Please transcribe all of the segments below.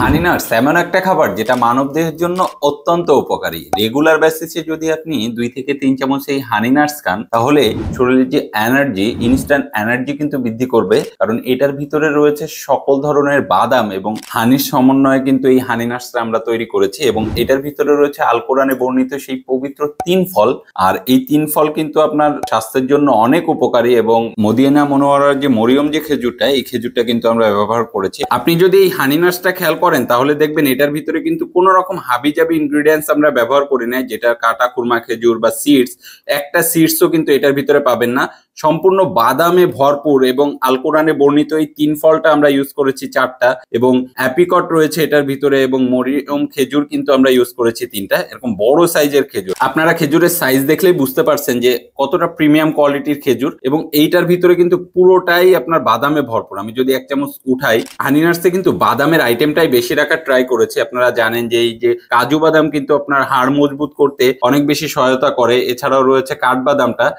হানি nuts এমন একটা খাবার যেটা মানবদেহের জন্য অত্যন্ত উপকারী। রেগুলার বেসিসে যদি আপনি 2 থেকে 3 চামচ এই হানি নাটস খান তাহলে শরীরের যে এনার্জি, ইনস্ট্যান্ট এনার্জি কিন্তু বৃদ্ধি করবে। কারণ এটার ভিতরে রয়েছে সকল ধরনের বাদাম এবং হানির সমন্বয়ে কিন্তু এই হানি নাটসটা আমরা তৈরি করেছি এবং এটার ভিতরে রয়েছে আল কোরআনে বর্ণিত সেই পবিত্র 3 ফল। আর এই 3 ফল কিন্তু আপনার স্বাস্থ্যের জন্য অনেক উপকারী এবং মদিনা মনোয়ারার যে মরিয়ম যে খেজুরটা, এই খেজুরটা কিন্তু আমরা ব্যবহার করেছি। আপনি যদি এই হানি নাটসটা খেয়াল করেন তাহলে দেখবেন এটার ভিতরে কিন্তু কোনো রকম হাবিজাবি ইনগ্রেডিয়েন্টস আমরা ব্যবহার করি না, যেটা কাটা খুরমা খেজুর বা সিডস, একটা সিডসও কিন্তু এটার ভিতরে পাবেন না। সম্পূর্ণ বাদামে ভরপুর এবং আল কোরআনে বর্ণিত এই 3 ফলটা আমরা ইউজ করেছি 4টা, এবং অ্যাপিকট রয়েছে এটার ভিতরে এবং মরিয়ম খেজুর কিন্তু আমরা ইউজ করেছি 3টা, এরকম বড় সাইজের খেজুর। আপনারা খেজুরের সাইজ দেখলেই বুঝতে পারছেন যে কতটা প্রিমিয়াম কোয়ালিটির খেজুর, এবং এইটার ভিতরে কিন্তু পুরোটাই আপনার বাদামে ভরপুর। আমি যদি 1 চামচ উঠাই, হানি নাটসে কিন্তু বাদামের আইটেমটাই বেশি রাখার ট্রাই করেছি। আপনারা জানেন যে এই যে কাজু বাদাম কিন্তু আপনার হাড় মজবুত করতে অনেক বেশি সহায়তা করে। এছাড়াও রয়েছে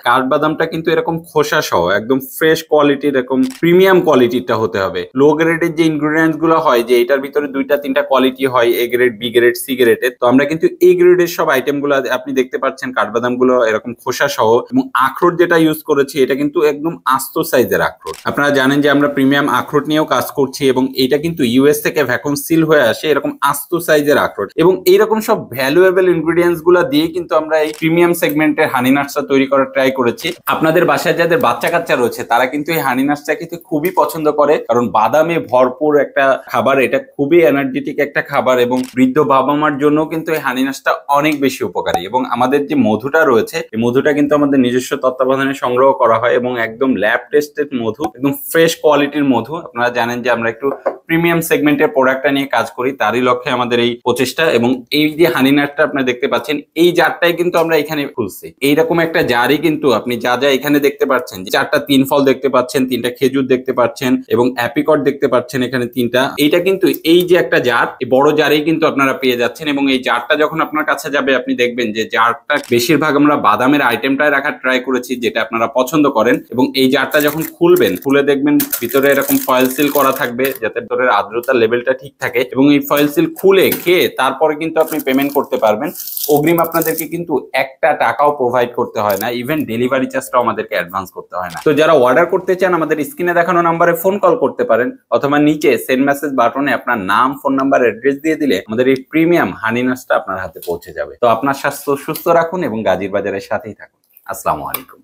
কাঠবাদামটা কিন্তু এরকম খোসা সহ একদম ফ্রেশ কোয়ালিটির, এরকম প্রিমিয়াম কোয়ালিটিটা হতে হবে। লো গ্রেডের যে ইনগ্রেডিয়েন্টস গুলো হয়, যে এটার ভিতরে 2টা 3টা কোয়ালিটি হয়, A grade, B grade, C গ্রেডের, তো আমরা কিন্তু এ গ্রেডের সব আইটেম গুলো আপনি দেখতে পাচ্ছেন। কাঠবাদাম গুলো এরকম খোসা সহ, এবং আখরোট যেটা ইউজ করেছি এটা কিন্তু একদম আস্ত সাইজের আখরোট। আপনারা জানেন যে আমরা প্রিমিয়াম আখরোট নিয়েও কাজ করছি এবং এটা কিন্তু ইউএস থেকে ভ্যাকুয়াম সিল হয়ে আসে এরকম আস্ত সাইজের আখরোট, এবং এইরকম সব ভ্যালুয়েবল ইনগ্রেডিয়েন্টস গুলো দিয়ে কিন্তু আমরা এই প্রিমিয়াম সেগমেন্টের হানি নাটসটা তৈরি করার ট্রাই করেছি। আপনাদের বাসায় যাদের বাচ্চা কাচ্চা রয়েছে তারা কিন্তু এই হানি নাটসটা খেতে খুবই পছন্দ করে, কারণ বাদামে ভরপুর একটা খাবার, এটা খুবই এনার্জেটিক একটা খাবার, এবং বৃদ্ধ বাবা মার জন্য কিন্তু এই হানি নাটসটা অনেক বেশি উপকারী। এবং আমাদের যে মধুটা রয়েছে, এই মধুটা কিন্তু আমাদের নিজস্ব তত্ত্বাবধানে সংগ্রহ করা হয় এবং একদম ল্যাব টেস্টেড মধু, একদম ফ্রেশ কোয়ালিটির মধু। আপনারা জানেন যে আমরা একটু প্রিমিয়াম সেগমেন্টের প্রোডাক্টটা নিয়ে কাজ করি, তারই লক্ষ্যে আমাদের এই প্রচেষ্টা। এবং এই যে হানি নাটসটা আপনারা দেখতে পাচ্ছেন, এই জারটাই কিন্তু আমরা এখানে খুলছি। এইরকম একটা জারই কিন্তু আপনি যা যা এখানে দেখতে পাচ্ছেন, 4টা 3 ফল দেখতে পাচ্ছেন, 3টা খেজুর দেখতে পাচ্ছেন, এবং অ্যাপিকট দেখতে পাচ্ছেন এখানে 3টা। এইটা কিন্তু এই যে একটা জার, এই বড় জারেই কিন্তু আপনারা পেয়ে যাচ্ছেন। এবং এই জারটা যখন আপনার কাছে যাবে আপনি দেখবেন যে জারটা বেশিরভাগ আমরা বাদামের আইটেমটাই রাখার ট্রাই করেছি, যেটা আপনারা পছন্দ করেন। এবং এই জারটা যখন খুলবেন, খুলে দেখবেন ভিতরে এরকম ফয়েল সিল করা থাকবে যাতে ভিতরের আর্দ্রতার লেভেলটা ঠিক থাকে, এবং এই ফয়েল সিল খুলে খেয়ে তারপরে কিন্তু আপনি পেমেন্ট করতে পারবেন। অগ্রিম আপনাদেরকে কিন্তু 1টা টাকাও প্রোভাইড করতে হয় না, ইভেন ডেলিভারি চার্জটাও আমাদেরকে অ্যাডভান্স করতে হয় না। তো যারা অর্ডার করতে চান আমাদের স্ক্রিনে দেখানো নাম্বারে ফোন কল করতে পারেন, অথবা নিচে সেন্ড মেসেজ বাটনে আপনার নাম, ফোন নাম্বার, অ্যাড্রেস দিয়ে দিলে আমাদের এই প্রিমিয়াম হানি নাটসটা আপনার হাতে পৌঁছে যাবে। তো আপনার স্বাস্থ্য সুস্থ রাখুন এবং গাজীর বাজারের সাথেই থাকুন। আসসালামু আলাইকুম।